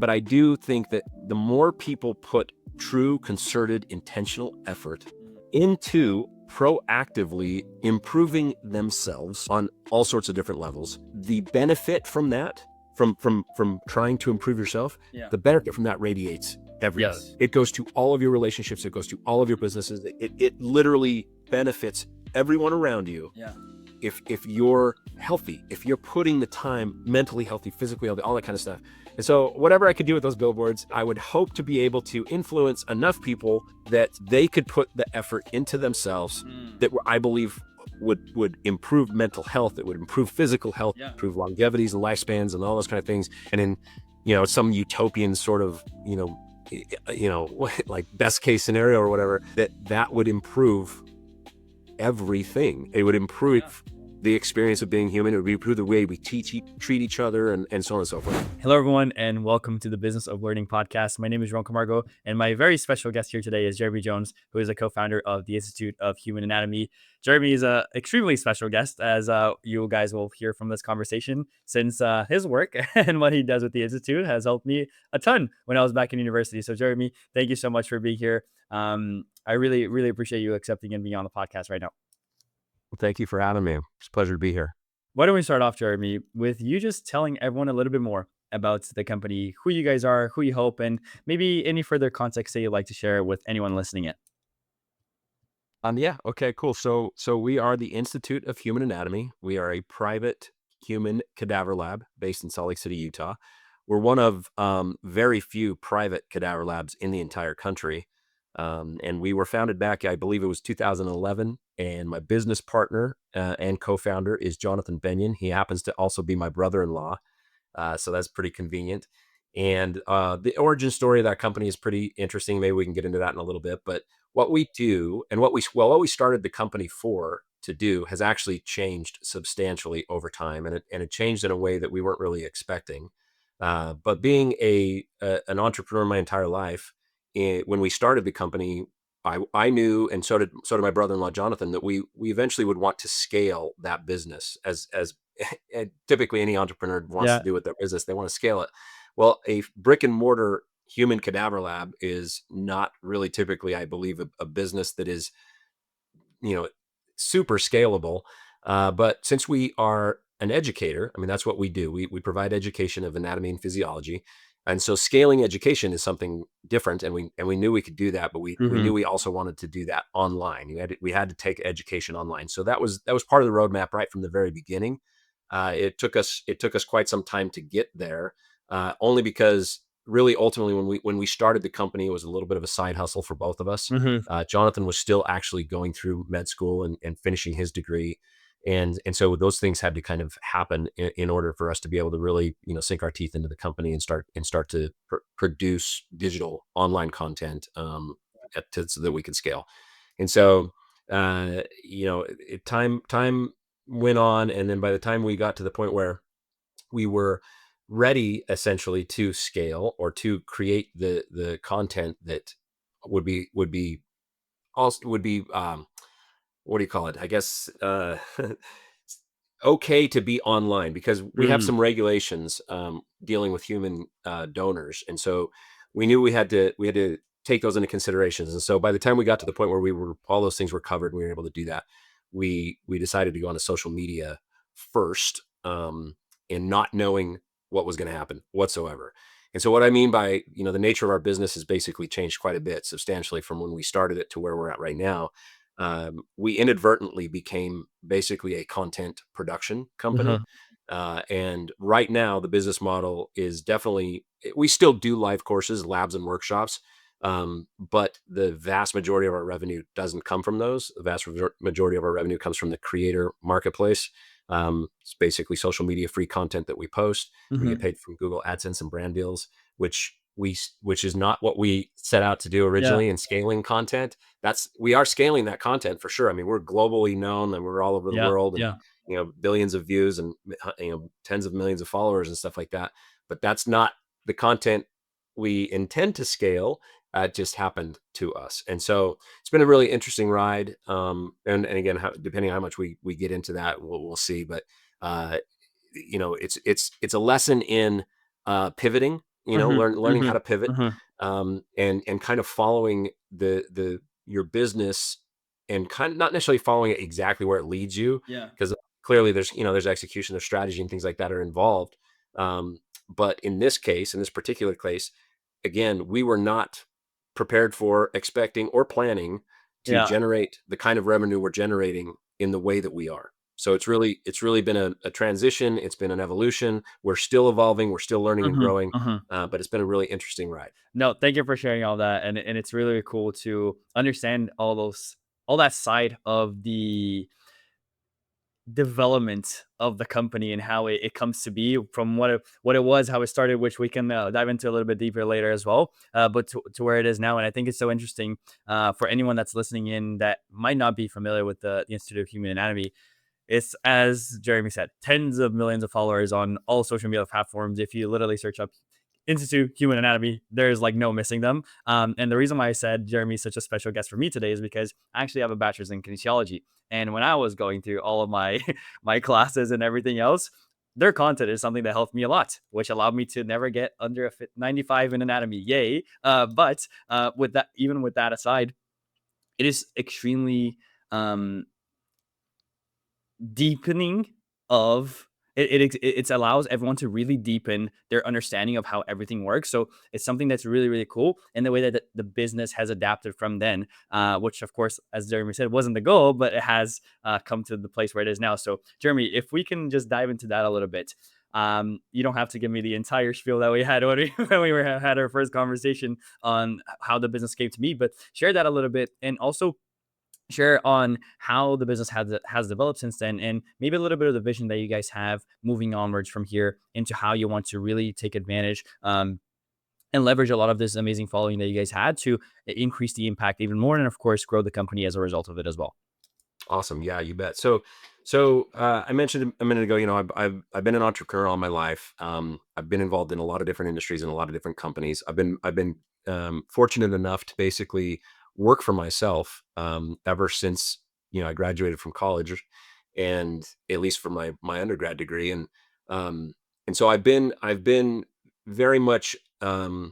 but I do think that the more people put true, concerted, intentional effort into proactively improving themselves on all sorts of different levels, the benefit from that, from trying to improve yourself, the benefit from that radiates everywhere. Yes. It goes to all of your relationships. It goes to all of your businesses. It literally benefits everyone around you. Yeah. If you're healthy, if you're putting the time, mentally healthy, physically healthy, all that kind of stuff. And so whatever I could do with those billboards, I would hope to be able to influence enough people that they could put the effort into themselves that I believe would improve mental health, it would improve physical health, improve longevities and lifespans and all those kind of things. And in, some utopian sort of, like best case scenario or whatever, that would improve everything. It would improve the experience of being human. It would improve the way we treat each other and so on and so forth. Hello, everyone, and welcome to the Business of Learning podcast. My name is Ron Camargo, and my very special guest here today is Jeremy Jones, who is a co-founder of the Institute of Human Anatomy. Jeremy is an extremely special guest, as you guys will hear from this conversation, since his work and what he does with the Institute has helped me a ton when I was back in university. So, Jeremy, thank you so much for being here. I really, really appreciate you accepting and being on the podcast right now. Well, thank you for having me. It's a pleasure to be here. Why don't we start off, Jeremy, with you just telling everyone a little bit more about the company, who you guys are, who you help, and maybe any further context that you'd like to share with anyone listening in. Yeah. Okay, cool. So we are the Institute of Human Anatomy. We are a private human cadaver lab based in Salt Lake City, Utah. We're one of very few private cadaver labs in the entire country. And we were founded back, I believe it was 2011. And my business partner and co-founder is Jonathan Benyon. He happens to also be my brother-in-law. So that's pretty convenient. And the origin story of that company is pretty interesting. Maybe we can get into that in a little bit. But what we do and what we started the company to do has actually changed substantially over time. And it changed in a way that we weren't really expecting. But being an entrepreneur my entire life, when we started the company, I knew, and so did my brother-in-law Jonathan, that we eventually would want to scale that business as typically any entrepreneur wants to do with their business. They want to scale it. Well, a brick and mortar human cadaver lab is not really typically, I believe, a business that is, super scalable. But since we are an educator, I mean, that's what we do. We provide education of anatomy and physiology. And so scaling education is something different, and we knew we could do that, but we knew we also wanted to do that online. We had to take education online. So that was part of the roadmap right from the very beginning. It took us quite some time to get there, only because really ultimately when we started the company, it was a little bit of a side hustle for both of us. Jonathan was still actually going through med school and finishing his degree. And so those things had to kind of happen in order for us to be able to really, sink our teeth into the company and start to produce digital online content so that we could scale. And so, time went on, and then by the time we got to the point where we were ready, essentially, to scale or to create the content that would be what do you call it? I guess okay to be online, because we have some regulations dealing with human donors, and so we knew we had to take those into considerations. And so by the time we got to the point where all those things were covered, and we were able to do that, we decided to go on to social media first, and not knowing what was going to happen whatsoever. And so what I mean by, the nature of our business has basically changed quite a bit, substantially, from when we started it to where we're at right now. We inadvertently became basically a content production company. And right now the business model is definitely, we still do live courses, labs, and workshops. But the vast majority of our revenue doesn't come from those. The vast majority of our revenue comes from the creator marketplace. It's basically social media free content that we post. We get paid from Google AdSense and brand deals, which is not what we set out to do originally in scaling content. We are scaling that content for sure. I mean, we're globally known and we're all over the world, and billions of views and tens of millions of followers and stuff like that. But that's not the content we intend to scale. It just happened to us. And so it's been a really interesting ride. And again, depending on how much we get into that, we'll see. But it's a lesson in pivoting learning how to pivot, Hmm. and kind of following the your business, and kind of not necessarily following it exactly where it leads you, Yeah. because clearly there's execution, there's strategy and things like that are involved. Um, but in this case, in this particular case, again, we were not prepared for, expecting, or planning to Yeah. generate the kind of revenue we're generating in the way that we are. So it's really been a transition. It's been an evolution. We're still evolving. We're still learning and Hmm. growing. Hmm. But it's been a really interesting ride. No, thank you for sharing all that, and it's really, really cool to understand all that side of the development of the company and how it comes to be from what it was, how it started, which we can dive into a little bit deeper later as well. But to where it is now, and I think it's so interesting for anyone that's listening in that might not be familiar with the Institute of Human Anatomy. It's, as Jeremy said, tens of millions of followers on all social media platforms. If you literally search up Institute Human Anatomy, there's like no missing them. And the reason why I said Jeremy's such a special guest for me today is because I actually have a bachelor's in kinesiology. And when I was going through all of my my classes and everything else, their content is something that helped me a lot, which allowed me to never get under a 95 in anatomy. Yay! But with that, even with that aside, it is extremely um, deepening of it allows everyone to really deepen their understanding of how everything works. So it's something that's really, really cool, and the way that the business has adapted from then, which of course, as Jeremy said, wasn't the goal, but it has come to the place where it is now. So Jeremy, if we can just dive into that a little bit. You don't have to give me the entire spiel that we had when had our first conversation on how the business came to me, but share that a little bit, and also share on how the business has developed since then, and maybe a little bit of the vision that you guys have moving onwards from here into how you want to really take advantage and leverage a lot of this amazing following that you guys had to increase the impact even more, and of course grow the company as a result of it as well. Awesome. Yeah, you bet. So I mentioned a minute ago, I've been an entrepreneur all my life. I've been involved in a lot of different industries and a lot of different companies. I've been fortunate enough to basically work for myself ever since I graduated from college, and at least for my undergrad degree, um, and so I've been very much. Uh,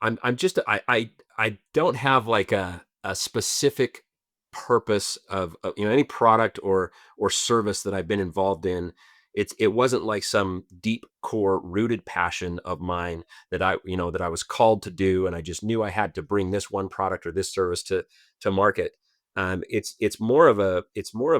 I'm just I don't have like a specific purpose of any product or service that I've been involved in. It wasn't like some deep core rooted passion of mine that I was called to do, and I just knew I had to bring this one product or this service to market. It's more of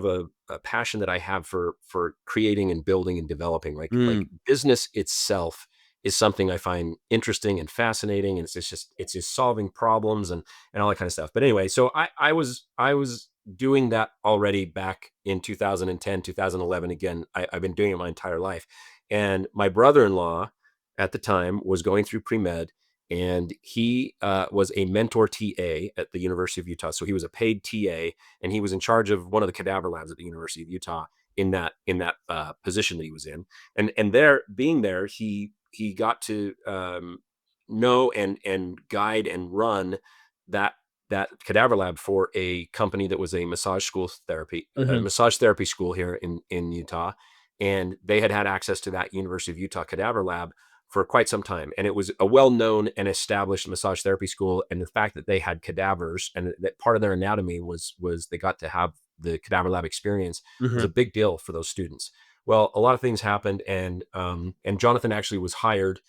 a passion that I have for creating and building and developing. Like Mm. business itself is something I find interesting and fascinating, and it's just solving problems and all that kind of stuff. But anyway, so I was doing that already back in 2010, 2011. Again, I've been doing it my entire life, and my brother-in-law at the time was going through pre-med, and he was a mentor TA at the University of Utah. So he was a paid TA, and he was in charge of one of the cadaver labs at the University of Utah in that position that he was in. And there, being there, he got to know and guide and run that that cadaver lab for a company that was a Hmm. massage therapy school here in Utah, and they had access to that University of Utah cadaver lab for quite some time, and it was a well-known and established massage therapy school. And the fact that they had cadavers and that part of their anatomy was they got to have the cadaver lab experience was a Hmm. big deal for those students. Well, a lot of things happened, and Jonathan actually was hired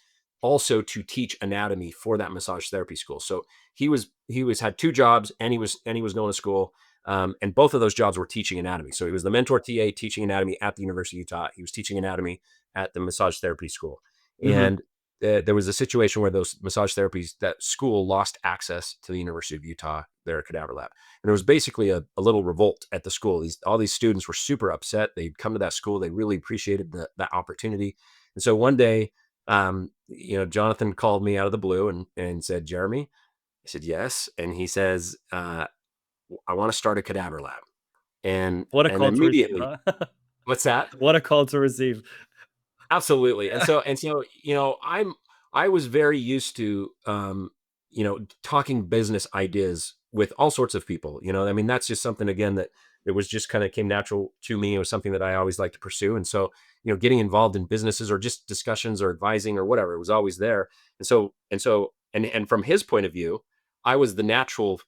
also to teach anatomy for that massage therapy school. So he was had two jobs, and he was going to school, and both of those jobs were teaching anatomy. So he was the mentor TA teaching anatomy at the University of Utah. He was teaching anatomy at the massage therapy school, Hmm. and there was a situation where those massage therapies that school lost access to the University of Utah, their cadaver lab, and there was basically a little revolt at the school. All these students were super upset. They'd come to that school. They really appreciated that opportunity, and so one day, Jonathan called me out of the blue and said, "Jeremy." I said, "Yes," and he says, "I want to start a cadaver lab," and What a and call to receive, immediately, huh? what's that? What a call to receive. Absolutely. And Yeah. so, I was very used to, talking business ideas with all sorts of people. I mean, that's just something, again, that It was just kind of came natural to me. It was something that I always liked to pursue. And so, getting involved in businesses or just discussions or advising or whatever, it was always there. And from his point of view, I was the natural,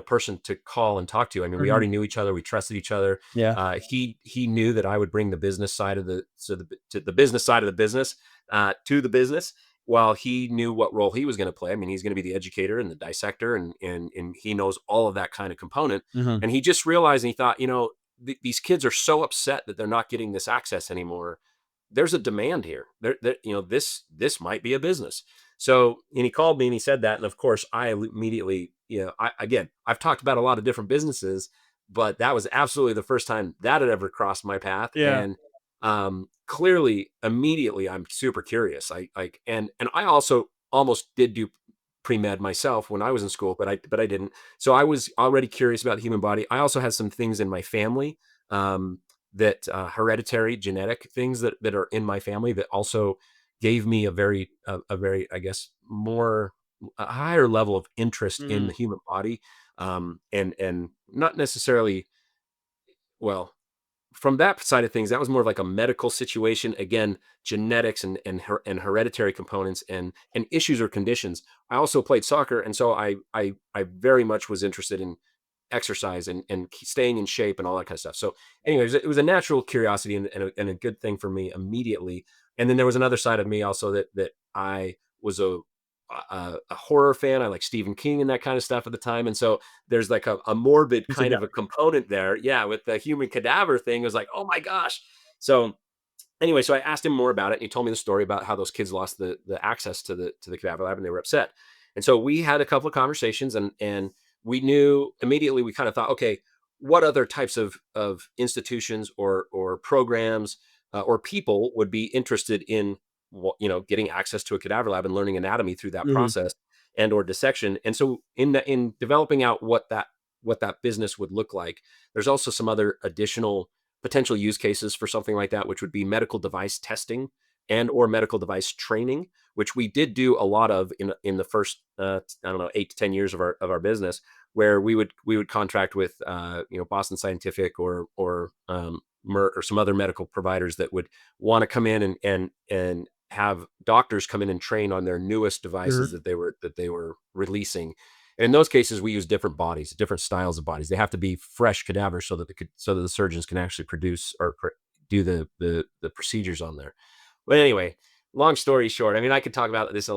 person to call and talk to. I mean, we Mhm. already knew each other. We trusted each other. Yeah. He knew that I would bring the business side of the business side of the business to the business, while he knew what role he was going to play. I mean, he's going to be the educator and the dissector, and he knows all of that kind of component. Mhm. And he just realized, and he thought, these kids are so upset that they're not getting this access anymore. There's a demand here. This might be a business. So, and he called me and he said that, and of course, I immediately, I've talked about a lot of different businesses, but that was absolutely the first time that had ever crossed my path. Yeah. And clearly, immediately, I'm super curious. And I also almost did do pre-med myself when I was in school, but I didn't. So I was already curious about the human body. I also had some things in my family, um, that hereditary genetic things that are in my family that also gave me a very, I guess, more a higher level of interest in Mhm. the human body, and not necessarily, well, from that side of things, that was more of like a medical situation. Again, genetics and hereditary components and issues or conditions. I also played soccer, and so I very much was interested in exercise and staying in shape and all that kind of stuff. So, anyways, it was a natural curiosity and a good thing for me immediately. And then there was another side of me also that I was a horror fan. I like Stephen King and that kind of stuff at the time, and so there's like a morbid Into kind that. of a component there. Yeah, with the human cadaver thing, it was like, oh my gosh. So anyway, so I asked him more about it, and he told me the story about how those kids lost the access to the cadaver lab, and they were upset. And so we had a couple of conversations, and we knew immediately. We kind of thought, okay, what other types of institutions or programs or people would be interested in getting access to a cadaver lab and learning anatomy through that Mhm. process and or dissection. And so in developing out what that business would look like, there's also some other additional potential use cases for something like that, which would be medical device testing and or medical device training, which we did do a lot of in the first I don't know, 8 to 10 years of our business, where we would contract with Boston Scientific or Merck or some other medical providers that would want to come in and have doctors come in and train on their newest devices Mhm. that they were releasing. And in those cases, we use different bodies, different styles of bodies. They have to be fresh cadavers so that the surgeons can actually produce or do the procedures on there. But anyway, long story short, I mean, I could talk about this Yeah.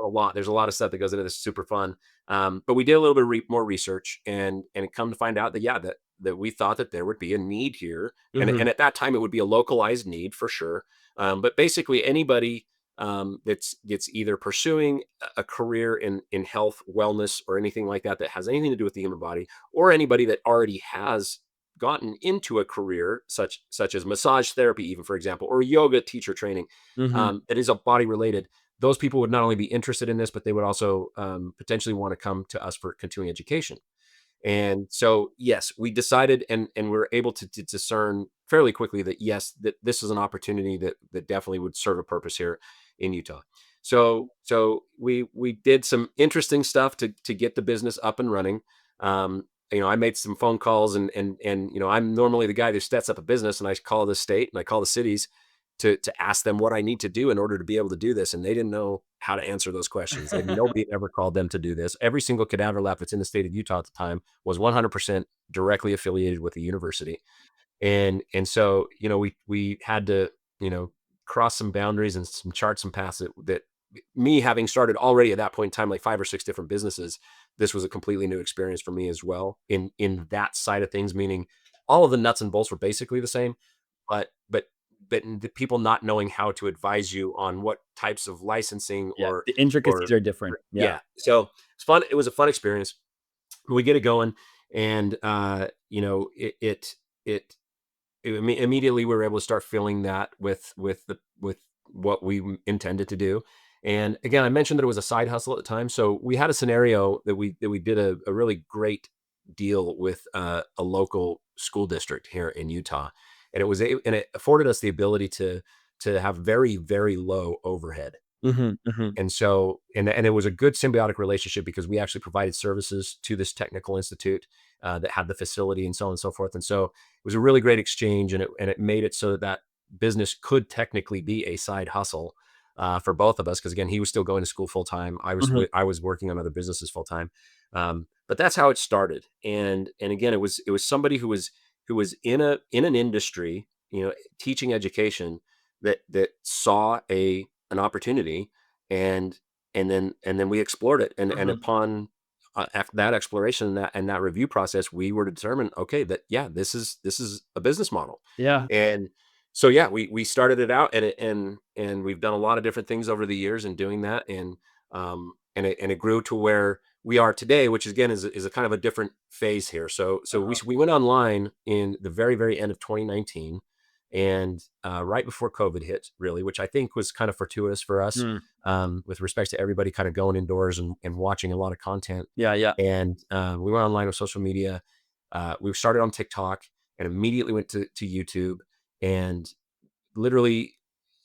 a lot. There's a lot of stuff that goes into this. Super fun. But we did a little bit more research, and it come to find out that, yeah, that we thought that there would be a need here, and Mhm. and at that time it would be a localized need for sure. But basically, anybody that's either pursuing a career in health, wellness, or anything like that that has anything to do with the human body, or anybody that already has gotten into a career such as massage therapy, even for example, or yoga teacher training, Mhm. that is a body related. Those people would not only be interested in this, but they would also potentially want to come to us for continuing education. And so, yes, we decided and we were able to discern fairly quickly that, yes, that this is an opportunity that definitely would serve a purpose here in Utah. So we did some interesting stuff to get the business up and running. I made some phone calls, and I'm normally the guy who sets up a business, and I call the state and I call the cities to ask them what I need to do in order to be able to do this. And they didn't know how to answer those questions. Nobody had ever called them to do this. Every single cadaver lab that's in the state of Utah at the time was 100% directly affiliated with the university. And so, we had to, cross some boundaries and some chart some paths that me having started already at that point in time, like 5 or 6 different businesses, this was a completely new experience for me as well in that side of things, meaning all of the nuts and bolts were basically the same, but the people not knowing how to advise you on what types of licensing Yeah. or The intricacies or are different. Yeah. yeah. So it's fun. It was a fun experience. We get it going, and immediately we were able to start filling that with what we intended to do. And again, I mentioned that it was a side hustle at the time, so we had a scenario that we did a really great deal with a local school district here in Utah, and it afforded us the ability to have very, very low overhead. Mhm, mhm. And so, and it was a good symbiotic relationship because we actually provided services to this technical institute that had the facility and so on and so forth. And so it was a really great exchange, and it made it so that that business could technically be a side hustle for both of us. Because again, he was still going to school full time. Mhm, I was working on other businesses full time. But that's how it started. And again, it was somebody who was in an industry, you know, teaching education that saw a an opportunity, and and then we explored it, and mhm. upon after that exploration and that review process, we were determined, okay, that yeah, this is a business model. Yeah. And so yeah, we started it out, and and we've done a lot of different things over the years in doing that, and it grew to where we are today, which again is a kind of a different phase here. So Uh-huh. we went online in the very end of 2019, and right before COVID hit, really, which I think was kind of fortuitous for us, Mm. with respect to everybody kind of going indoors and watching a lot of content. Yeah, yeah. And we went online with social media. We started on TikTok and immediately went to YouTube, and literally,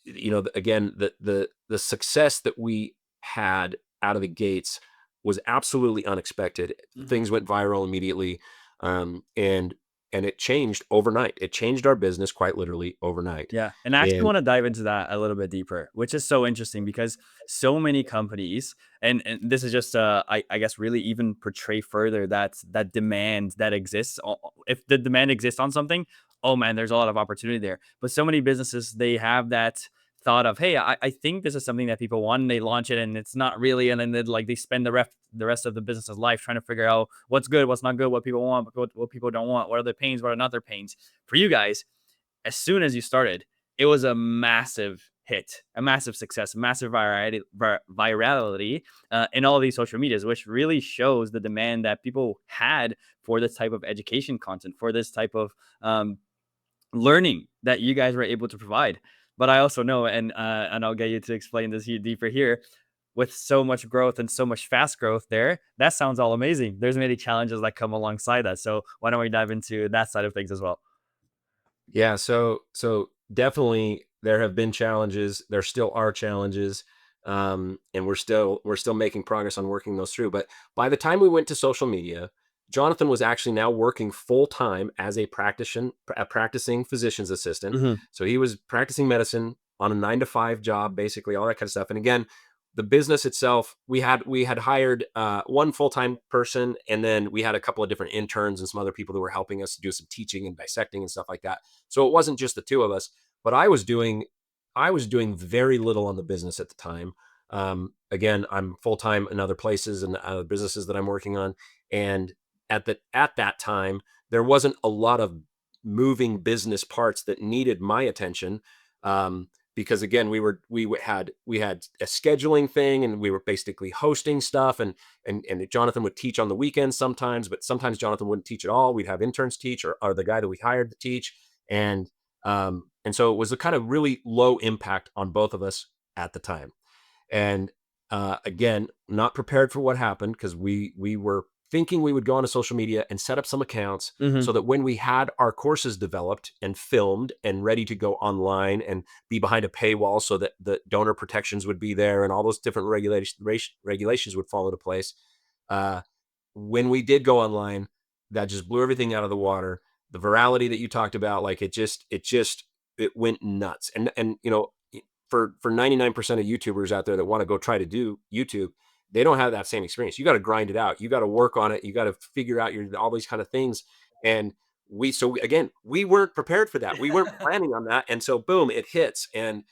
you know, again, the success that we had out of the gates was absolutely unexpected. Mhm. Things went viral immediately, um, and and it changed overnight. It changed our business quite literally overnight. Yeah, and I actually And wanna dive into that a little bit deeper, which is so interesting because so many companies and this is just, I guess, really even portray further that demand that exists. If the demand exists on something, oh man, there's a lot of opportunity there. But so many businesses, they have that thought of, "Hey, I think this is something that people want," and they launch it, and it's not really, and then they like they spend the rest of the business's life trying to figure out what's good, what's not good, what people want, what people don't want, what are their pains, what are not their pains. For you guys, as soon as you started, it was a massive hit, a massive success, massive virality in all of these social medias, which really shows the demand that people had for this type of education content, for this type of learning that you guys were able to provide. But I also know, and I'll get you to explain this deeper here. With so much growth and so much fast growth there, that sounds all amazing. There's many challenges that come alongside that. So why don't we dive into that side of things as well? yeah, so definitely there have been challenges. There still are challenges, and we're still making progress on working those through. But by the time we went to social media, Jonathan was actually now working full time as a practicing physician's assistant. Hmm. So he was practicing medicine on a 9 to 5 job, basically all that kind of stuff. And again, the business itself, we had hired one full time person, and then we had a couple of different interns and some other people that were helping us do some teaching and dissecting and stuff like that. So it wasn't just the two of us, but I was doing very little on the business at the time. Again, I'm full time in other places and businesses that I'm working on, and at that time there wasn't a lot of moving business parts that needed my attention. Because again, we had a scheduling thing, and we were basically hosting stuff, and Jonathan would teach on the weekends sometimes, but sometimes Jonathan wouldn't teach at all. We'd have interns teach, or the guy that we hired to teach, and so it was a kind of really low impact on both of us at the time. And again, not prepared for what happened, because we were thinking we would go onto social media and set up some accounts so Hmm. that when we had our courses developed and filmed and ready to go online and be behind a paywall, so that the donor protections would be there and all those different regulations would fall into place. Uh, when we did go online, that just blew everything out of the water. The virality that you talked about, like it went nuts. And you know, for 99% of YouTubers out there that want to go try to do YouTube, they don't have that same experience. You got to grind it out. You got to work on it. You got to figure out your all these kind of things. And again, we weren't prepared for that. We weren't planning on that. And so boom, it hits, and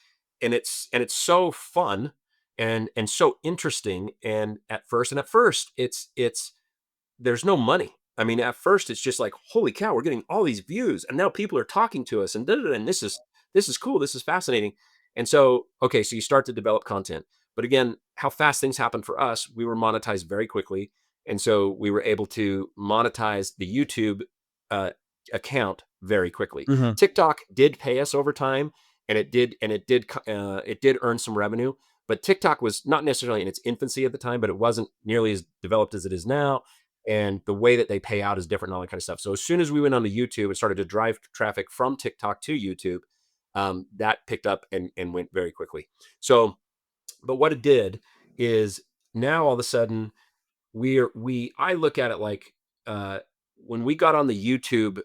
it's so fun and so interesting. And at first it's there's no money. I mean, at first it's just like, holy cow, we're getting all these views, and now people are talking to us, and da, da, da, and this is cool, this is fascinating. And so, okay, so you start to develop content, but again, how fast things happen for us, we were monetized very quickly, and so we were able to monetize the YouTube uh, account very quickly. Hmm. TikTok did pay us over time, and it did earn some revenue, but TikTok was not necessarily in its infancy at the time, but it wasn't nearly as developed as it is now, and the way that they pay out is different and all that kind of stuff. So as soon as we went onto YouTube and started to drive traffic from TikTok to YouTube, that picked up and went very quickly. So But what it did is now all of a sudden I look at it like uh, when we got on the YouTube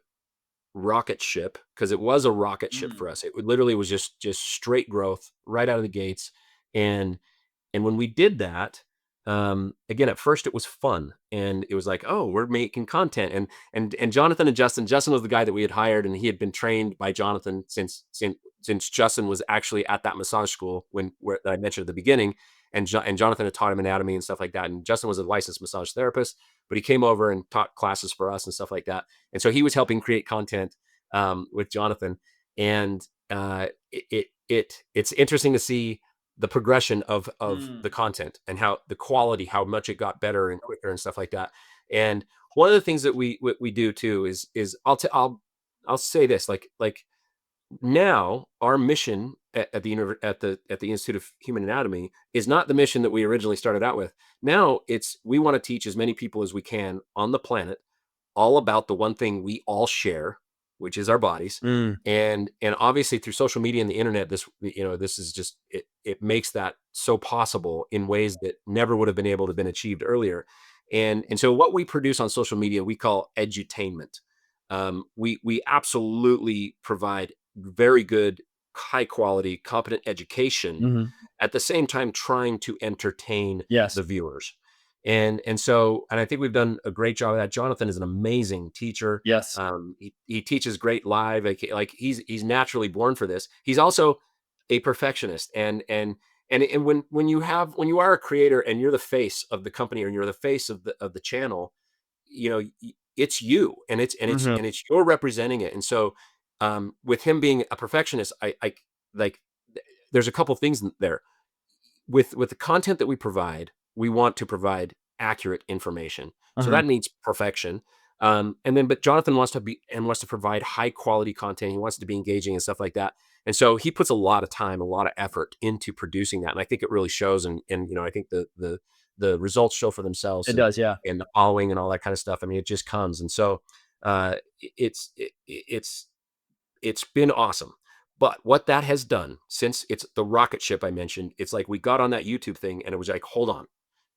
rocket ship, because it was a rocket ship Mm. for us. It literally was just straight growth right out of the gates, and when we did that, again, at first it was fun, and it was like, oh, we're making content, and Jonathan and Justin. Justin was the guy that we had hired, and he had been trained by Jonathan since Justin was actually at that massage school that I mentioned at the beginning, and Jonathan had taught him anatomy and stuff like that. And Justin was a licensed massage therapist, but he came over and taught classes for us and stuff like that. And so he was helping create content with Jonathan, and it's interesting to see the progression of the Mm. content and how the quality, how much it got better and quicker and stuff like that. And one of the things that we do too is I'll say this, like now our mission at the Institute of Human Anatomy is not the mission that we originally started out with. Now it's we want to teach as many people as we can on the planet all about the one thing we all share, which is our bodies. Mm. And obviously through social media and the internet, this is just it makes that so possible in ways that never would have been able to have been achieved earlier. And so what we produce on social media we call edutainment. We absolutely provide very good, high quality, competent education Hmm. at the same time trying to entertain Yes. the viewers. And I think we've done a great job of that. Jonathan is an amazing teacher. Yes. He teaches great live. Like he's naturally born for this. He's also a perfectionist, and when you are a creator and you're the face of the company or you're the face of the channel, it's you, and Hmm. it's you're representing it. And so with him being a perfectionist, I like there's a couple things there with the content that we provide. We want to provide accurate information, so Uh-huh. that means perfection. And then, but Jonathan wants to provide high quality content. He wants to be engaging and stuff like that. And so he puts a lot of time, a lot of effort into producing that, and I think it really shows. And I think the results show for themselves, It does. Yeah. and the following and all that kind of stuff. I mean, it just comes. And so it's been awesome. But what that has done, since it's the rocket ship I mentioned, it's like we got on that YouTube thing and it was like, hold on,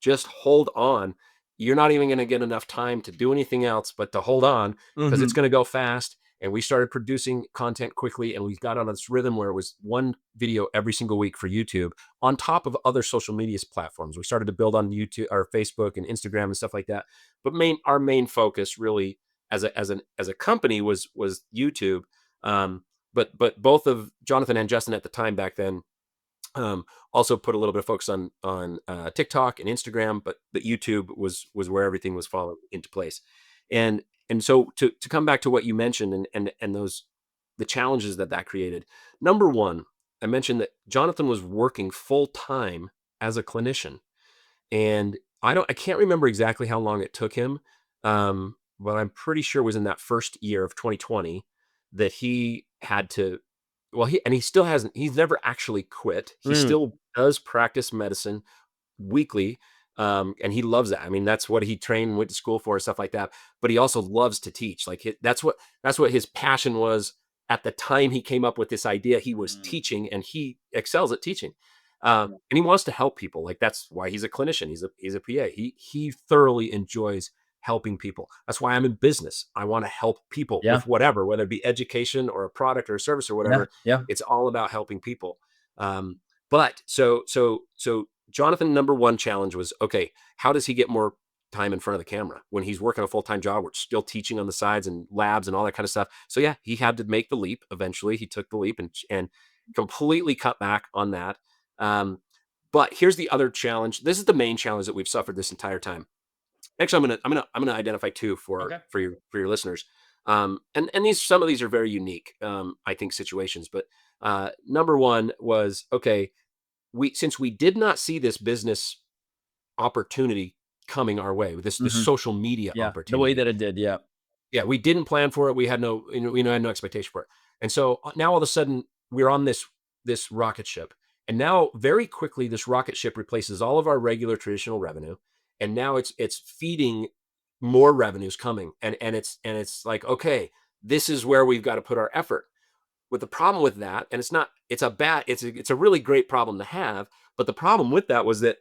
just hold on. You're not even going to get enough time to do anything else but to hold on, because it's Hmm. going to go fast. And we started producing content quickly, and we got on this rhythm where it was one video every single week for YouTube on top of other social media platforms. We started to build on YouTube or Facebook and Instagram and stuff like that. But our main focus really as a company was YouTube. Um, but both of Jonathan and Justin at the time back then also put a little bit of focus on TikTok and Instagram, but the YouTube was where everything was falling into place. And so to come back to what you mentioned, and those the challenges that created. Number one, I mentioned that Jonathan was working full time as a clinician, and I can't remember exactly how long it took him, but I'm pretty sure it was in that first year of 2020 that he had to. Well, he still hasn't. He's never actually quit. He Mm. still does practice medicine weekly, and he loves that. I mean, that's what he trained, went to school for, and stuff like that. But he also loves to teach. Like that's what his passion was at the time he came up with this idea. He was Mm. teaching, and he excels at teaching, and he wants to help people. Like that's why he's a clinician. He's a PA. He thoroughly enjoys helping people. That's why I'm in business. I want to help people Yeah. with whatever, whether it be education or a product or a service or Yeah. whatever. Yeah. It's all about helping people. But so Jonathan, number one challenge was, okay, how does he get more time in front of the camera when he's working a full-time job? We're still teaching on the sides and labs and all that kind of stuff. So yeah, he had to make the leap. Eventually he took the leap and completely cut back on that. Um, but here's the other challenge. This is the main challenge that we've suffered this entire time. Actually, I'm gonna identify two for Okay. your listeners. And some of these are very unique, I think, situations. But number one was, okay, since we did not see this business opportunity coming our way, this Hmm. social media Yeah. The way opportunity. that it did. Yeah. Yeah, we didn't plan for it. We had no, had no expectation for it. And so now all of a sudden we're on this rocket ship. And now very quickly this rocket ship replaces all of our regular traditional revenue. And now it's feeding more revenues coming. And it's like, okay, this is where we've got to put our effort. with the problem with that, and it's a really great problem to have, but the problem with that was that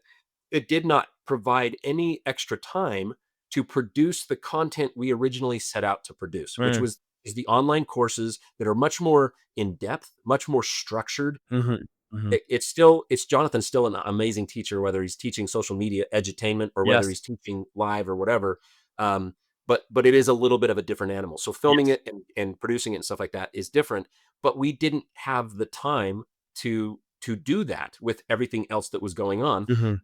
it did not provide any extra time to produce the content we originally set out to produce, which Mm, was is the online courses that are much more in depth, much more structured. mhm, mhm. It's Jonathan's still an amazing teacher, whether he's teaching social media edutainment or whether Yes. he's teaching live or whatever. Um, but it is a little bit of a different animal. So filming Yes. it and producing it and stuff like that is different. But we didn't have the time to do that with everything else that was going on. Mhm,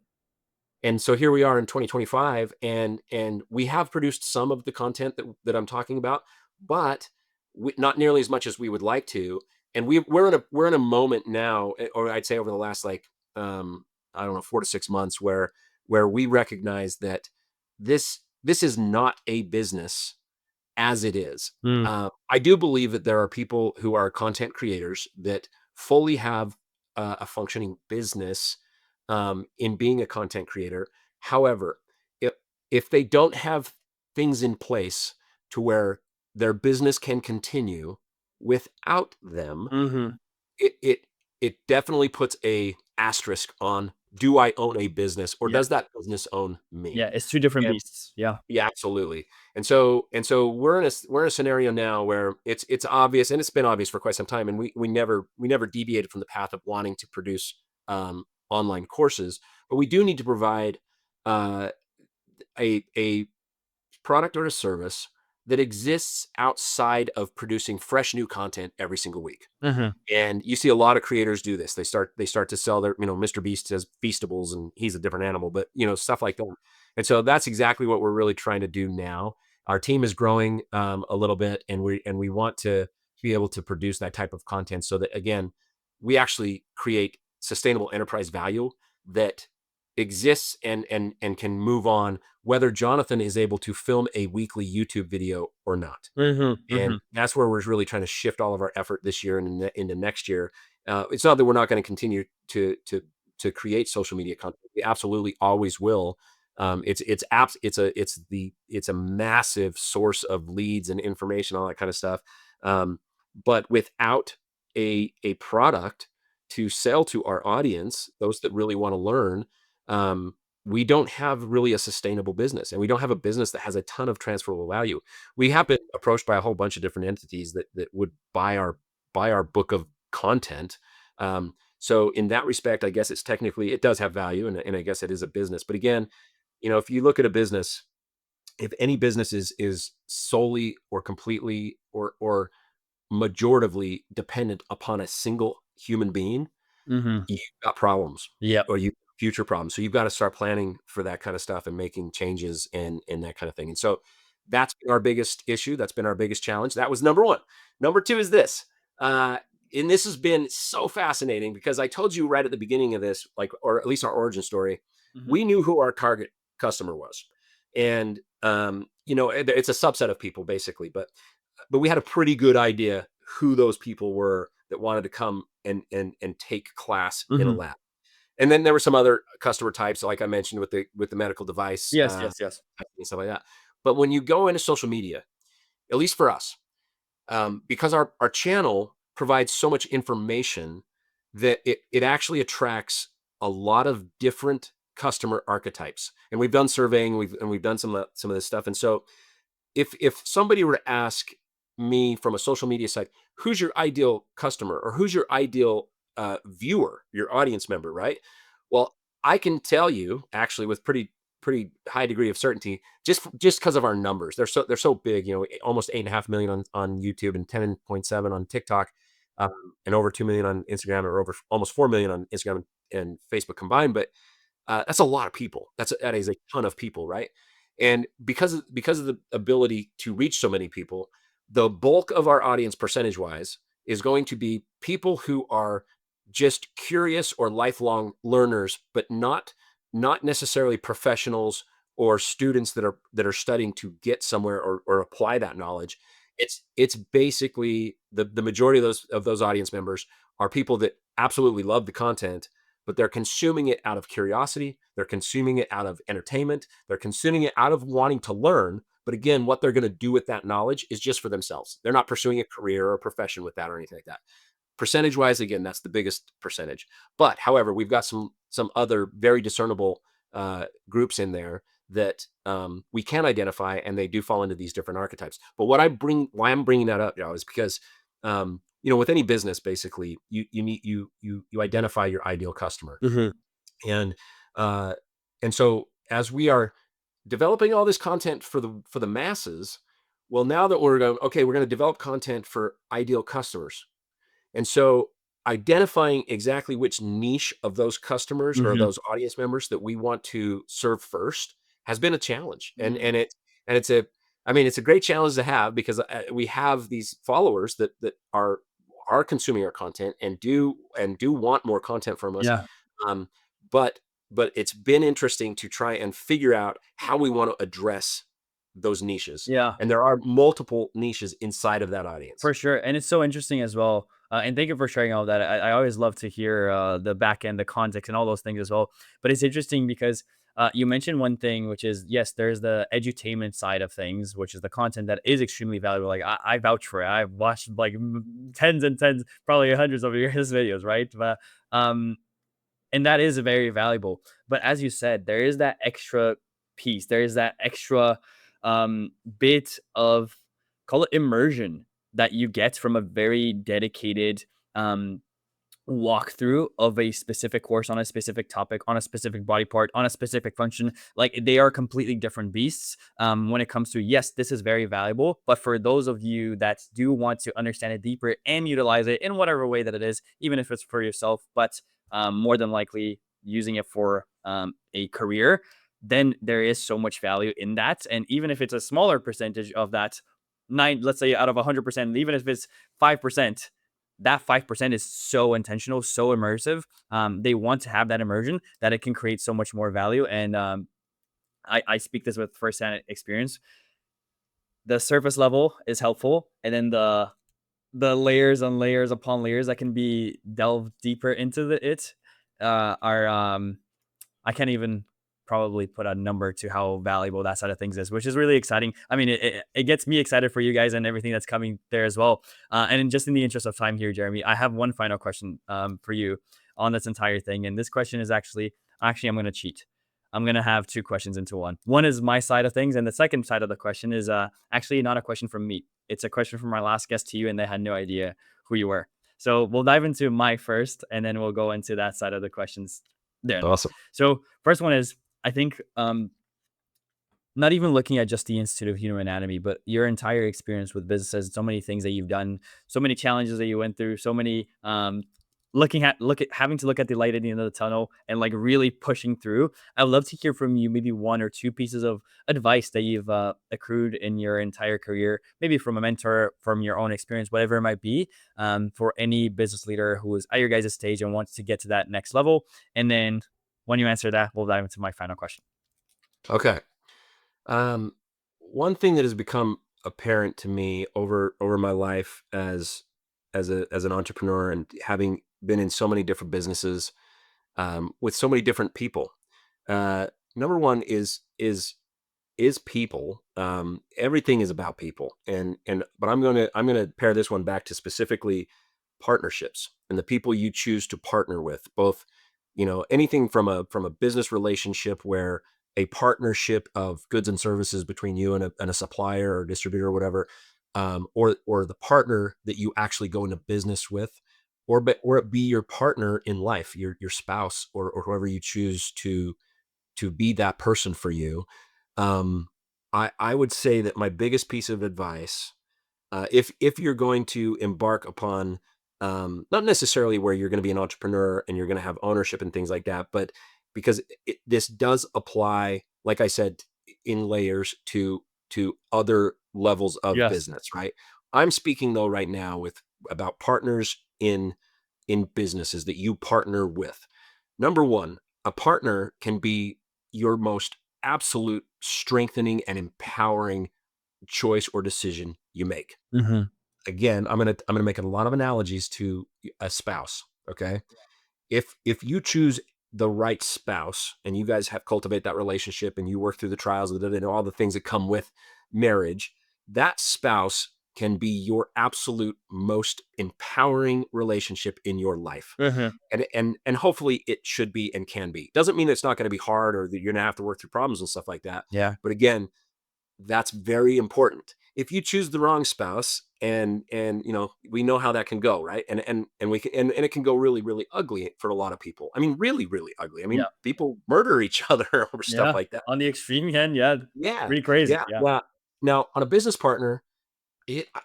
And so here we are in 2025, and we have produced some of the content that I'm talking about, but not nearly as much as we would like to. And we're in a moment now, or I'd say over the last like I don't know 4 to 6 months, where we recognize that this is not a business as it is. mm, I do believe that there are people who are content creators that fully have a functioning business in being a content creator. However, if if they don't have things in place to where their business can continue without them, mhm. it definitely puts a asterisk on, do I own a business or Yeah. does that business own me? Yeah, it's 2 different beasts. Yeah. Yeah, absolutely. And so we're in a scenario now where it's obvious, and it's been obvious for quite some time, and we never deviated from the path of wanting to produce online courses, but we do need to provide uh, a product or a service that exists outside of producing fresh new content every single week. Mhm. And you see a lot of creators do this. They start to sell their, Mr. Beast says Feastables and he's a different animal, but stuff like that. And so that's exactly what we're really trying to do now. Our team is growing a little bit, and we want to be able to produce that type of content so that again, we actually create sustainable enterprise value that exists and can move on, whether Jonathan is able to film a weekly YouTube video or not. Mhm, And mhm. that's where we're really trying to shift all of our effort this year and into next year. It's not that we're not going to continue to create social media content. We absolutely always will. It's apps. It's a massive source of leads and information, all that kind of stuff. But without a product to sell to our audience, those that really want to learn, we don't have really a sustainable business, and we don't have a business that has a ton of transferable value. We have been approached by a whole bunch of different entities that would buy our book of content. So in that respect, I guess it does have value, and I guess it is a business. But again, if you look at a business, if any business is solely or completely or majoritively dependent upon a single human being, Mhm. you've got problems Yep. or you future problems. So you've got to start planning for that kind of stuff and making changes and that kind of thing. And so that's been our biggest issue. That's been our biggest challenge. That was number one. Number two is this. Uh, and this has been so fascinating because I told you right at the beginning of this, like, or at least our origin story, Mhm. we knew who our target customer was. And, it's a subset of people basically, but we had a pretty good idea who those people were that wanted to come and take class in a Mhm. lab. And then there were some other customer types, like I mentioned with the medical device Yes, yes, yes. and stuff like that. But when you go into social media, at least for us, because our channel provides so much information that it actually attracts a lot of different customer archetypes. And we've done surveying, we've done some of this stuff. And so if somebody were to ask me from a social media site, who's your ideal customer or who's your ideal viewer, your audience member, right? Well, I can tell you actually with pretty high degree of certainty, just because of our numbers. They're so big, almost 8.5 million on YouTube and 10.7 on TikTok, and over 2 million on Instagram, or over almost 4 million on Instagram and Facebook combined. But that's a lot of people. That is a ton of people, right? And because of the ability to reach so many people, the bulk of our audience, percentage wise, is going to be people who are just curious or lifelong learners, but not necessarily professionals or students that are studying to get somewhere or apply that knowledge. It's basically the majority of those audience members are people that absolutely love the content, but they're consuming it out of curiosity. They're consuming it out of entertainment. They're consuming it out of wanting to learn, But again, what they're going to do with that knowledge is just for themselves. They're not pursuing a career or a profession with that or anything like that. Percentage wise, again, that's the biggest percentage. But however, we've got some other very discernible groups in there that we can identify, and they do fall into these different archetypes. But why I'm bringing that up, Joe, is because with any business, basically, you identify your ideal customer, Hmm. and uh, and so as we are developing all this content for the masses, well, now that we're going, okay, we're going to develop content for ideal customers, and so identifying exactly which niche of those customers or Hmm. those audience members that we want to serve first has been a challenge. And Mm. it's a I mean, it's a great challenge to have because we have these followers that are consuming our content and do want more content from us. Yeah. Um, but it's been interesting to try and figure out how we want to address those niches. Yeah. And there are multiple niches inside of that audience. For sure, and it's so interesting as well. And thank you for sharing all that. I always love to hear the back end, the context, and all those things as well. But it's interesting because you mentioned one thing, which is yes, there's the edutainment side of things, which is the content that is extremely valuable. Like I vouch for it. I've watched like tens and tens, probably hundreds of your his videos, right? But um, and that is very valuable. But as you said, there is that extra piece. There is that extra bit of, call it, immersion that you get from a very dedicated um, walkthrough of a specific course on a specific topic, on a specific body part, on a specific function. Like they are completely different beasts when it comes to, yes, this is very valuable. But for those of you that do want to understand it deeper and utilize it in whatever way that it is, even if it's for yourself, but more than likely using it for a career, then there is so much value in that. And even if it's a smaller percentage of that nine, let's say out of 100%, even if it's 5%, that 5% is so intentional, so immersive. They want to have that immersion that it can create so much more value. And I speak this with firsthand experience. The surface level is helpful, and then the layers and layers upon layers that can be delved deeper into are I can't even probably put a number to how valuable that side of things is, which is really exciting. I mean, it gets me excited for you guys and everything that's coming there as well. Just in the interest of time here, Jeremy, I have one final question for you on this entire thing. And this question is actually, I'm going to cheat. I'm going to have two questions into one. One is my side of things. And the second side of the question is actually not a question from me. It's a question from my last guest to you, and they had no idea who you were. So we'll dive into my first, and then we'll go into that side of the questions then. Awesome. So first one is, I think not even looking at just the Institute of Human Anatomy, but your entire experience with businesses, so many things that you've done, so many challenges that you went through, so many look at having to look at the light at the end of the tunnel and like really pushing through. I'd love to hear from you maybe one or two pieces of advice that you've accrued in your entire career, maybe from a mentor, from your own experience, whatever it might be, for any business leader who is at your guys' stage and wants to get to that next level. And then when you answer that, we'll dive into my final question. Okay. Um, One thing that has become apparent to me over my life as an entrepreneur and having been in so many different businesses with so many different people. Uh, Number one is people. Everything is about people, and but I'm gonna pair this one back to specifically partnerships and the people you choose to partner with. Both, anything from a business relationship where a partnership of goods and services between you and a supplier or distributor or whatever, or the partner that you actually go into business with, or it be your partner in life, your spouse or whoever you choose to be that person for you. Um, I would say that my biggest piece of advice, if you're going to embark upon, not necessarily where you're going to be an entrepreneur and you're going to have ownership and things like that, but because this does apply, like I said, in layers to other levels of Yes. business, right? I'm speaking though right now with about partners in businesses that you partner with. Number one, a partner can be your most absolute strengthening and empowering choice or decision you make. Hmm. Again, I'm gonna make a lot of analogies to a spouse. Okay, if you choose the right spouse and you guys have cultivate that relationship and you work through the trials and all the things that come with marriage, that spouse can be your absolute most empowering relationship in your life. Hmm. And hopefully it should be and can be. Doesn't mean it's not going to be hard or that you're going to have to work through problems and stuff like that. Yeah. But again, that's very important. If you choose the wrong spouse, and we know how that can go, right? And we can and it can go really really ugly for a lot of people. I mean, really really ugly. I mean, Yeah. people murder each other over stuff Yeah. like that. On the extreme end, yeah. Yeah, Pretty crazy. yeah. Yeah. Now on a business partner,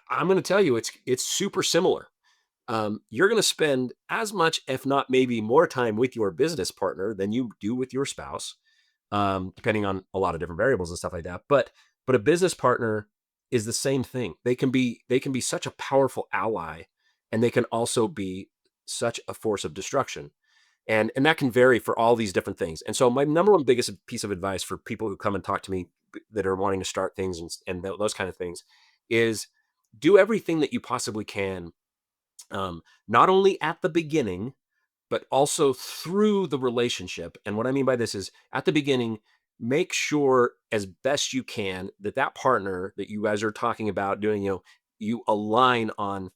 I'm going to tell you, it's super similar. You're going to spend as much, if not maybe more, time with your business partner than you do with your spouse, depending on a lot of different variables and stuff like that. But a business partner is the same thing. They can be such a powerful ally, and they can also be such a force of destruction. And that can vary for all these different things. And so my number one biggest piece of advice for people who come and talk to me that are wanting to start things and those kind of things is do everything that you possibly can, not only at the beginning but also through the relationship. And what I mean by this is at the beginning, make sure as best you can that that partner that you guys are talking about doing, you align on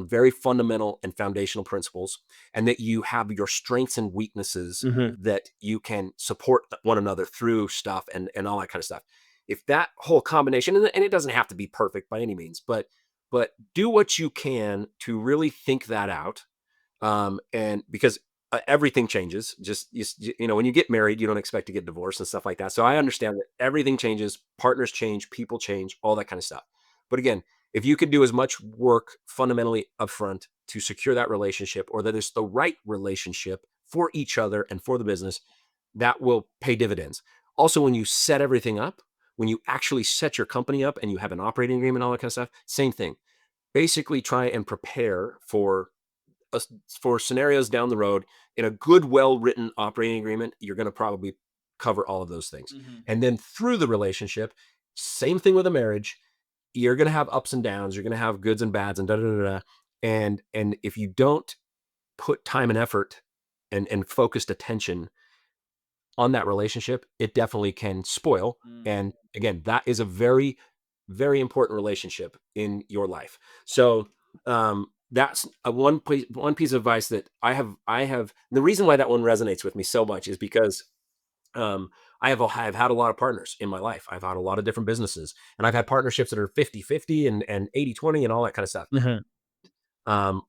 very fundamental and foundational principles, and that you have your strengths and weaknesses Hmm. that you can support one another through stuff and all that kind of stuff. If that whole combination, and it doesn't have to be perfect by any means, but do what you can to really think that out, and because everything changes. Just when you get married, you don't expect to get divorced and stuff like that. So I understand that everything changes, partners change, people change, all that kind of stuff. But again, if you could do as much work fundamentally upfront to secure that relationship, or that it's the right relationship for each other and for the business, that will pay dividends. Also, when you set everything up, when you actually set your company up and you have an operating agreement, all that kind of stuff, same thing. Basically, try and prepare for scenarios down the road. In a good, well written operating agreement, you're going to probably cover all of those things. Hmm. And then through the relationship, same thing with a marriage. You're going to have ups and downs. You're going to have goods and bads and da da da da. And if you don't put time and effort and focused attention on that relationship, it definitely can spoil. And again, that is a very, very important relationship in your life. So that's one piece of advice that I have. The reason why that one resonates with me so much is because um, I've had a lot of partners in my life. I've had a lot of different businesses, and I've had partnerships that are 50-50 and 80-20 and all that kind of stuff. Hmm.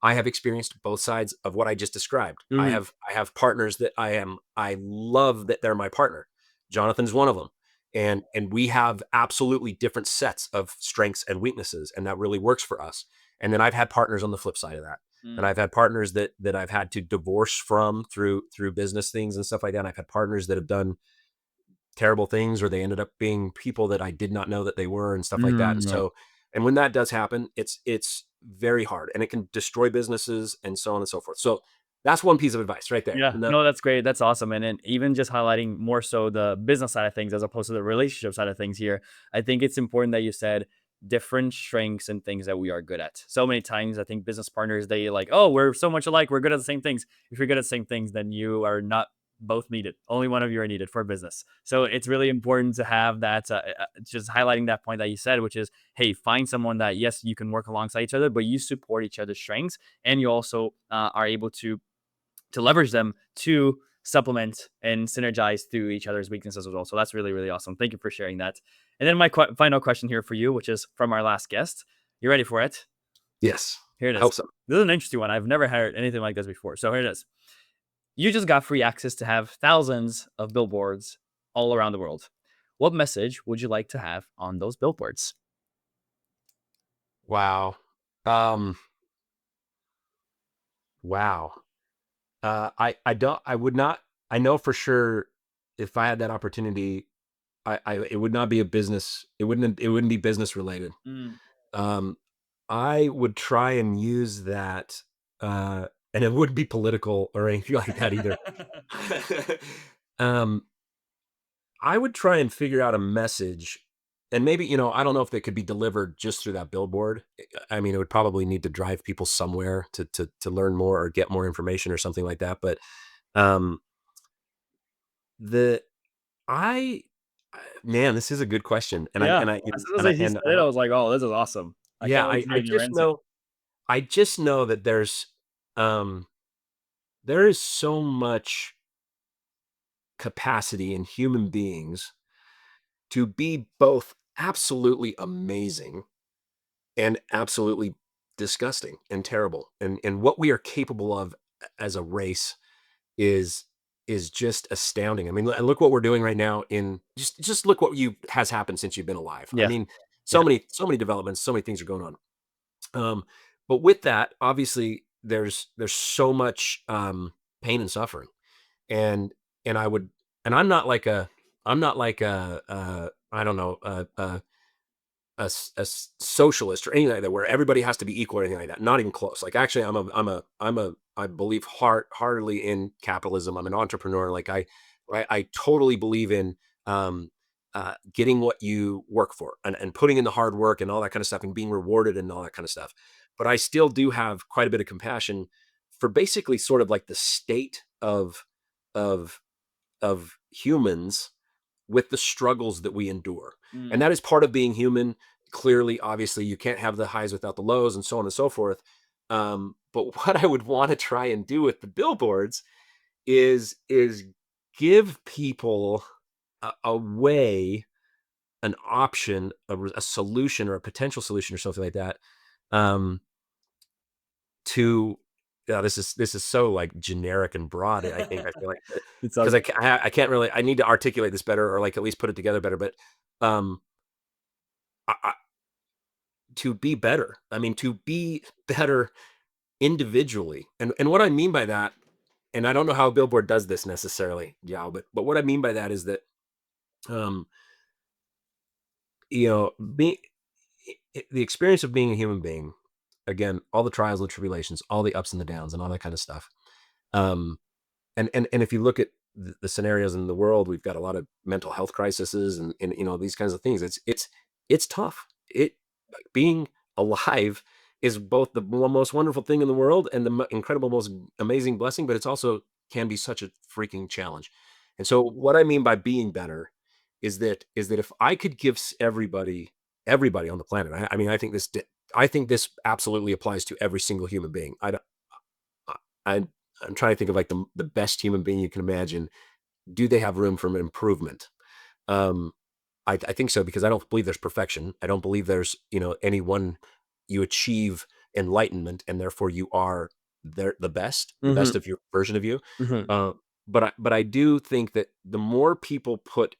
I have experienced both sides of what I just described. I Hmm. have I have partners that I love that they're my partner. Jonathan's one of them. And we have absolutely different sets of strengths and weaknesses, and that really works for us. And then I've had partners on the flip side of that. And I've had partners that I've had to divorce from through business things and stuff like that. And I've had partners that have done terrible things, or they ended up being people that I did not know that they were and stuff like that. And Hmm. so, and when that does happen, it's very hard, and it can destroy businesses and so on and so forth. So that's one piece of advice right there. Yeah, No, no, that's great. That's awesome. And then even just highlighting more so the business side of things as opposed to the relationship side of things here, I think it's important that you said different strengths and things that we are good at. So many times, I think business partners, they like, oh, we're so much alike. We're good at the same things. If you're good at the same things, then you are not both needed. Only one of you are needed for business. So it's really important to have that, just highlighting that point that you said, which is, hey, find someone that, yes, you can work alongside each other, but you support each other's strengths, and you also are able to leverage them to supplement and synergize through each other's weaknesses as well. So that's really, really awesome. Thank you for sharing that. And then my final question here for you, which is from our last guest. You ready for it? yes, Here it I is. hope so. This is an interesting one. I've never heard anything like this before. So here it is. You just got free access to have thousands of billboards all around the world. What message would you like to have on those billboards? Wow, wow. I don't. I would not. I know for sure if I had that opportunity, I it would not be a business. It wouldn't be business related. Mm. Um, I would try and use that, and it wouldn't be political or anything like that either. um, I would try and figure out a message, and maybe I don't know if they could be delivered just through that billboard. I mean, it would probably need to drive people somewhere to learn more or get more information or something like that. But um, the I man, this is a good question, and Yeah. As soon as he said it, I was like, "Oh, this is awesome. I yeah, can't wait to I hear your just answer." know that um there is so much capacity in human beings to be both absolutely amazing and absolutely disgusting and terrible. And what we are capable of as a race is just astounding. I mean, look what we're doing right now in just look what you has happened since you've been alive. I Yeah. mean, Yeah. so many developments, so many things are going on. But with that, obviously there's so much pain and suffering. And I would and I'm not like I don't know, a socialist or anything like that, where everybody has to be equal or anything like that. Not even close. Like actually, I believe heartily in capitalism. I'm an entrepreneur. Like I totally believe in um, getting what you work for and putting in the hard work and all that kind of stuff and being rewarded and all that kind of stuff. But I still do have quite a bit of compassion for basically sort of like the state of humans with the struggles that we endure. And Mm. that is part of being human. Clearly, obviously, you can't have the highs without the lows and so on and so forth. But what I would want to try and do with the billboards is give people a way, an option, a solution or a potential solution or something like that. Um, to this is so like generic and broad. I think I feel like It's all because good. I can't really I need to articulate this better or like at least put it together better. But um, I, to be better, I mean to be better individually, and what I mean by that, and I don't know how a billboard does this necessarily, yeah, but what I mean by that is that um, you know, being the experience of being a human being, again, all the trials and the tribulations, all the ups and the downs, and all that kind of stuff. Um, and if you look at the scenarios in the world, we've got a lot of mental health crises and these kinds of things. It's tough. It being alive is both the most wonderful thing in the world and the incredible, most amazing blessing, but it's also can be such a freaking challenge. And so, what I mean by being better is that if I could give everybody on the planet, I mean, I think this absolutely applies to every single human being. I I'm trying to think of like the best human being you can imagine. Do they have room for improvement? Um, I think so because I don't believe there's perfection. I don't believe there's any one you achieve enlightenment and therefore you are the Mhm. best of your version of you. Mhm. Uh, but I do think that the more people put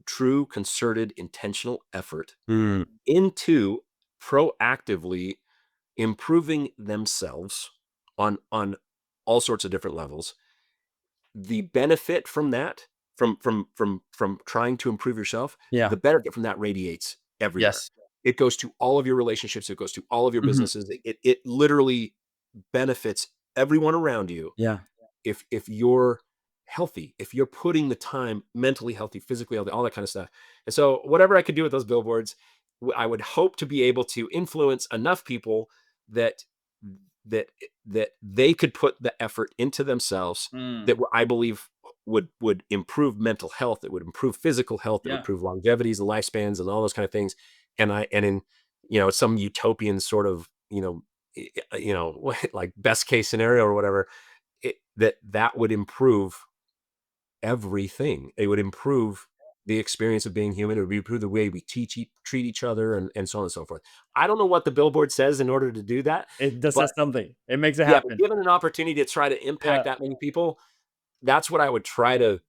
true, concerted, intentional effort Mm. into proactively improving themselves on all sorts of different levels, the benefit from that, from trying to improve yourself, Yeah. the benefit from that radiates everywhere. Yes. It goes to all of your relationships, it goes to all of your Mhm. businesses. It literally benefits everyone around you Yeah. if you're healthy, if you're putting the time, mentally healthy, physically healthy, all that kind of stuff. And so whatever I could do with those billboards, I would hope to be able to influence enough people that that that they could put the effort into themselves Mm. that I believe would improve mental health, it would improve physical health, it would Yeah. improve longevities and lifespans and all those kind of things. And in some utopian sort of like best case scenario or whatever, that would improve everything. It would improve the experience of being human. It would improve the way we treat each other, and so on and so forth. I don't know what the billboard says in order to do that, It just but says something. It makes it yeah, but happen. given an opportunity to try to impact Yeah. that many people, that's what I would try to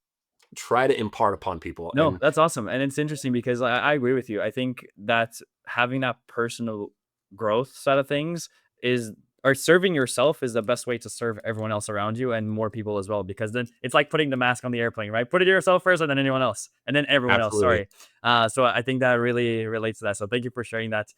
impart upon people. No, And that's awesome, and it's interesting because I agree with you. I think that having that personal growth side of things is or serving yourself is the best way to serve everyone else around you and more people as well. Because then it's like putting the mask on the airplane, right? Put it yourself first, and then anyone else, and then everyone else. absolutely. Sorry. So I think that really relates to that. So thank you for sharing that.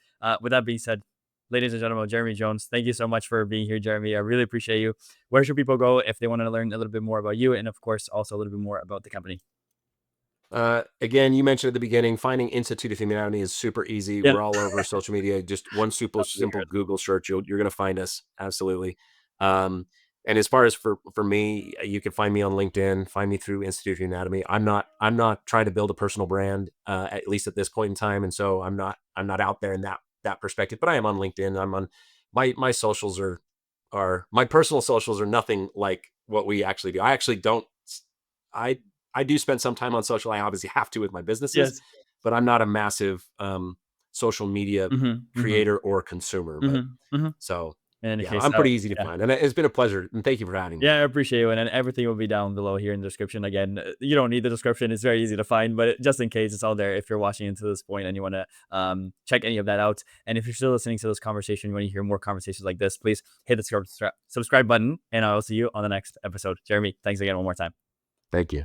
With that being said, ladies and gentlemen, Jeremy Jones, thank you so much for being here, Jeremy. I really appreciate you. Where should people go if they want to learn a little bit more about you, and of course, also a little bit more about the company? Again, you mentioned at the beginning, finding Institute of Humanity is super easy. Yeah. We're all over social media. Just one Love to simple hear it. Google search, you're going to find us. Absolutely. Um, And as far as for me, you can find me on LinkedIn, find me through Institute of Anatomy. I'm not trying to build a personal brand, at least at this point in time, and so I'm not out there in that perspective. But I am on LinkedIn. I'm on my socials are my personal socials are nothing like what we actually do. I actually don't. I I do spend some time on social. I obviously have to with my businesses, Yes. but I'm not a massive social media Hmm. Hmm. creator or consumer. But Hmm. Hmm. so In any yeah, case, I'm pretty easy to yeah. find, and it's been a pleasure. And thank you for having Yeah, me. I appreciate it, and everything will be down below here in the description. Again, you don't need the description; it's very easy to find. But just in case, it's all there if you're watching into this point and you want to check any of that out. And if you're still listening to this conversation, you want to hear more conversations like this, please hit the subscribe button, and I will see you on the next episode. Jeremy, thanks again one more time. Thank you.